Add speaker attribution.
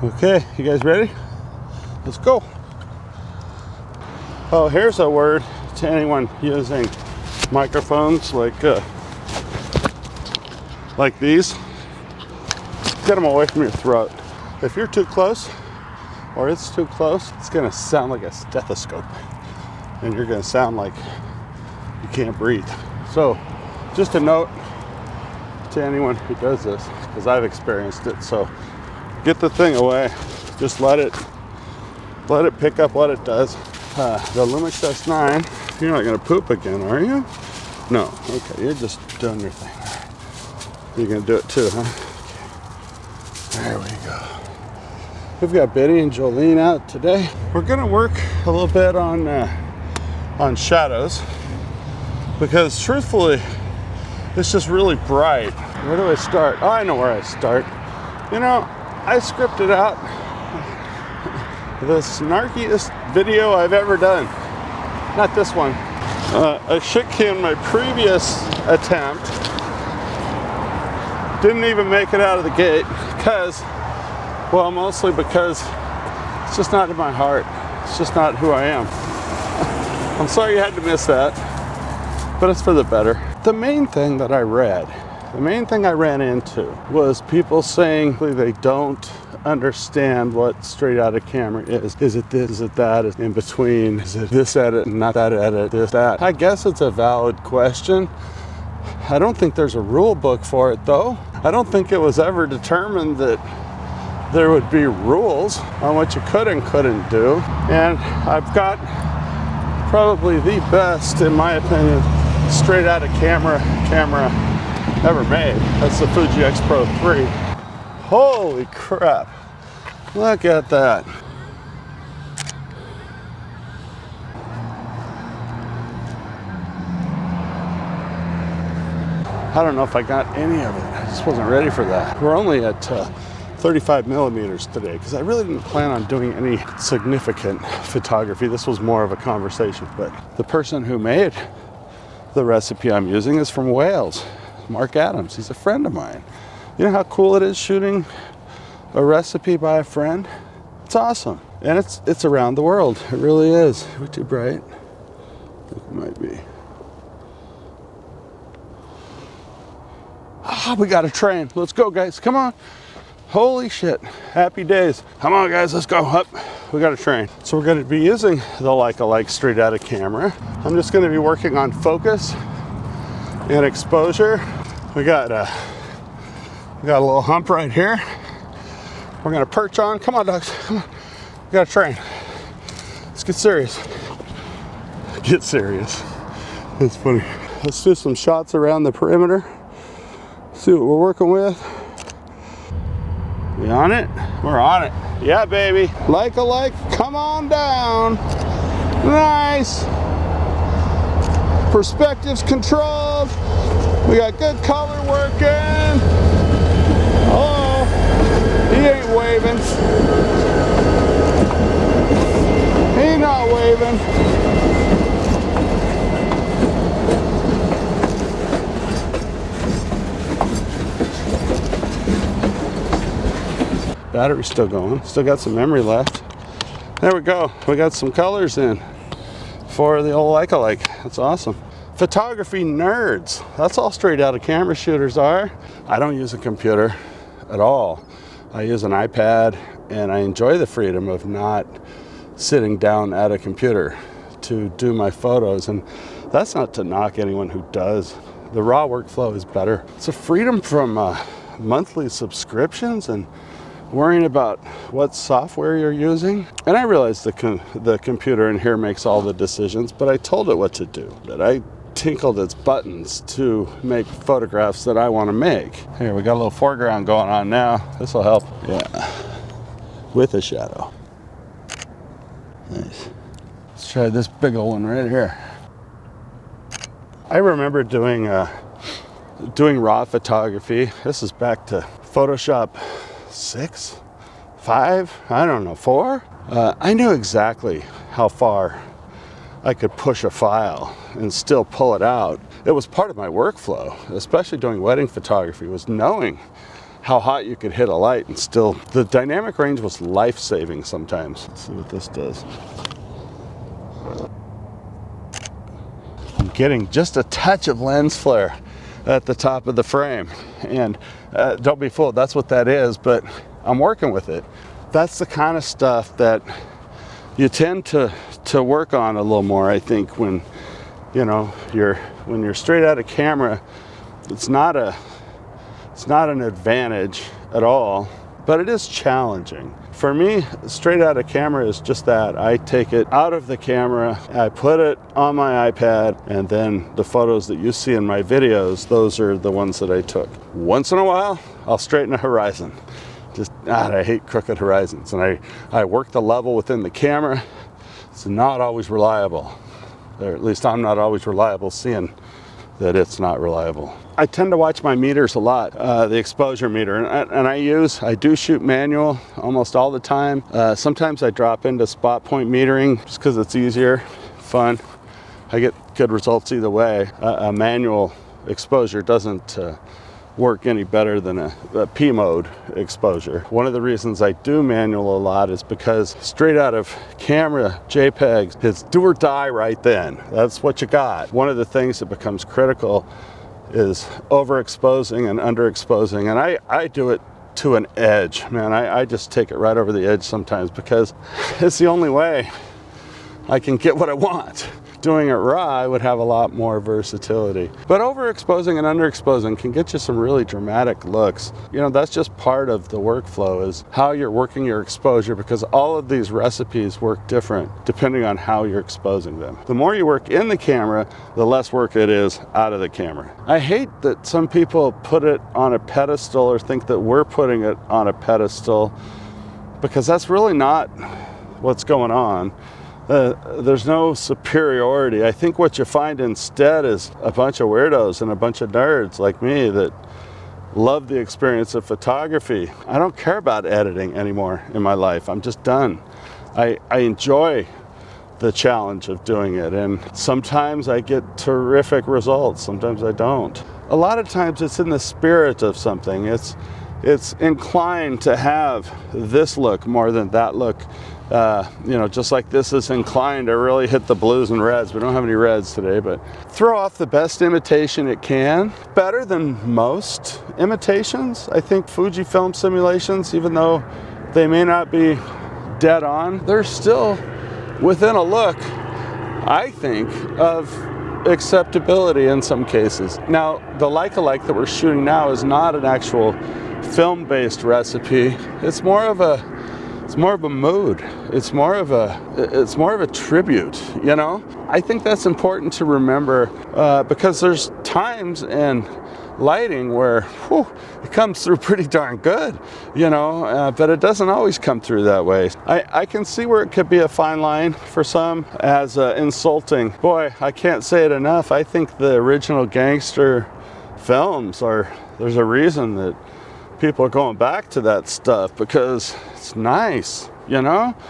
Speaker 1: Okay, you guys ready? Let's go. Oh, here's a word to anyone using microphones like these. Get them away from your throat. If you're too close, or it's too close, it's gonna sound like a stethoscope, and you're gonna sound like you can't breathe. So, just a note to anyone who does this, because I've experienced it. So, get the thing away. Just let it pick up what it does. The Lumix S9. You're not gonna poop again, are you? No. Okay, you're just doing your thing. You're gonna do it too, huh? Okay. There we go. We've got Biddy and Jolene out today. We're gonna work a little bit on shadows, because truthfully, it's just really bright. Where do I start? Oh, I know where I start. You know, I scripted out the snarkiest video I've ever done. Not this one. I shit canned my previous attempt. Didn't even make it out of the gate because, well, mostly because it's just not in my heart. It's just not who I am. I'm sorry you had to miss that, but it's for the better. The main thing that I read, the main thing I ran into was people saying they don't understand what straight out of camera is. Is it this, is it that, is it in between, is it this edit and not that edit, this, that. I guess it's a valid question. I don't think there's a rule book for it though. I don't think it was ever determined that there would be rules on what you could and couldn't do. And I've got probably the best, in my opinion, straight out of camera ever made. That's the Fuji X-Pro3. Holy crap. Look at that. I don't know if I got any of it. I just wasn't ready for that. We're only at 35 millimeters today because I really didn't plan on doing any significant photography. This was more of a conversation, but the person who made the recipe I'm using is from Wales, Mark Adams. He's a friend of mine. You know how cool it is shooting a recipe by a friend? It's awesome. And it's around the world. It really is. Are we too bright? I think it might be. Ah, we got a train. Let's go, guys. Come on. Holy shit. Happy days. Come on, guys. Let's go. Up. We got a train. So we're going to be using the Leica-Like straight out of camera. I'm just going to be working on focus and exposure. We got a little hump right here. We're going to perch on. Come on, dogs. Come on. We got a train. Let's get serious. Get serious. That's funny. Let's do some shots around the perimeter. See what we're working with. We on it? We're on it. Yeah, baby. Leica-Like, come on down. Nice. Perspectives controlled. We got good color working. Oh, he ain't waving. He not waving. Battery's still going. Still got some memory left. There we go. We got some colors in for the old Leica-Like. That's awesome. Photography nerds. That's all straight out of camera shooters are. I don't use a computer at all. I use an iPad, and I enjoy the freedom of not sitting down at a computer to do my photos. And that's not to knock anyone who does. The raw workflow is better. It's a freedom from monthly subscriptions and worrying about what software you're using. And I realize the computer in here makes all the decisions, but I told it what to do. That I tinkled its buttons to make photographs that I want to make. Here, we got a little foreground going on now. This will help. Yeah, with a shadow. Nice. Let's try this big old one right here. I remember doing raw photography. This is back to Photoshop 6, 5, I don't know, 4. I knew exactly how far I could push a file and still pull it out. It was part of my workflow, especially doing wedding photography, was knowing how hot you could hit a light and still, the dynamic range was life-saving sometimes. Let's see what this does. I'm getting just a touch of lens flare at the top of the frame, and don't be fooled, that's what that is, but I'm working with it. That's the kind of stuff that you tend to work on a little more, I think, when when you're straight out of camera. It's not an advantage at all, but it is challenging. For me, straight out of camera is just that. I take it out of the camera, I put it on my iPad, and then the photos that you see in my videos, those are the ones that I took. Once in a while, I'll straighten a horizon. I hate crooked horizons, and I work the level within the camera. It's not always reliable, or at least I'm not always reliable seeing that it's not reliable. I tend to watch my meters a lot, the exposure meter, and I do shoot manual almost all the time. Sometimes I drop into spot point metering just because it's easier, fun. I get good results either way. A manual exposure doesn't work any better than a P mode exposure. One of the reasons I do manual a lot is because straight out of camera JPEGs, it's do or die right then. That's what you got. One of the things that becomes critical is overexposing and underexposing, and I do it to an edge, man. I just take it right over the edge sometimes because it's the only way I can get what I want. Doing it raw, I would have a lot more versatility. But overexposing and underexposing can get you some really dramatic looks. That's just part of the workflow, is how you're working your exposure, because all of these recipes work different depending on how you're exposing them. The more you work in the camera, the less work it is out of the camera. I hate that some people put it on a pedestal or think that we're putting it on a pedestal, because that's really not what's going on. There's no superiority. I think what you find instead is a bunch of weirdos and a bunch of nerds like me that love the experience of photography. I don't care about editing anymore in my life. I'm just done. I enjoy the challenge of doing it, and sometimes I get terrific results, sometimes I don't. A lot of times it's in the spirit of something. It's inclined to have this look more than that look. Just like this is inclined to really hit the blues and reds. We don't have any reds today, but throw off the best imitation it can. Better than most imitations. I think Fujifilm simulations, even though they may not be dead on, they're still within a look, I think, of acceptability in some cases. Now, the Leica-Like that we're shooting now is not an actual film-based recipe. It's more of a mood. It's more of a tribute, I think that's important to remember, because there's times in lighting where it comes through pretty darn good, but it doesn't always come through that way. I can see where it could be a fine line for some as insulting. Boy, I can't say it enough. I think the original gangster films there's a reason that people are going back to that stuff, because it's nice,